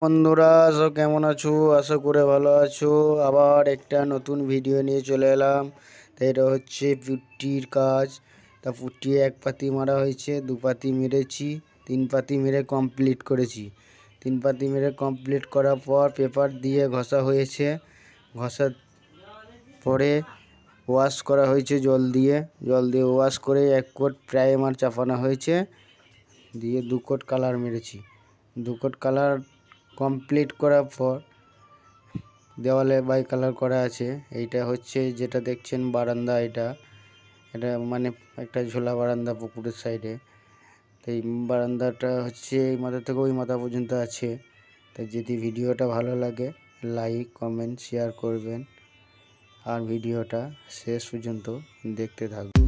বন্ধুরা, সব কেমন আছো? আশা করে ভালো আছো। আবার একটা নতুন ভিডিও নিয়ে চলে এলাম। তো এটা হচ্ছে পুট্টির কাজ। তা পুট্টি এক পাতি মারা হয়েছে, দু পাতি মেরেছি, তিন পাতি মেরে কমপ্লিট করেছি। তিন পাতি মেরে কমপ্লিট করার পর পেপার দিয়ে ঘষা হয়েছে। ঘষার পরে ওয়াশ করা হয়েছে জল দিয়ে ওয়াশ করে এক কোট প্রাইমার চাপানো হয়েছে, দিয়ে দু কোট কালার মেরেছি। দু কোট কালার কমপ্লিট করার পর দেওয়ালে বাই কালার করা আছে। এইটা হচ্ছে যেটা দেখছেন বারান্দা, এটা মানে একটা ঝোলা বারান্দা পুকুরের সাইডে। তো এই বারান্দাটা হচ্ছে এই মাথা থেকে ওই মাথা পর্যন্ত আছে। তাই যদি ভিডিওটা ভালো লাগে লাইক কমেন্ট শেয়ার করবেন আর ভিডিওটা শেষ পর্যন্ত দেখতে থাকবেন।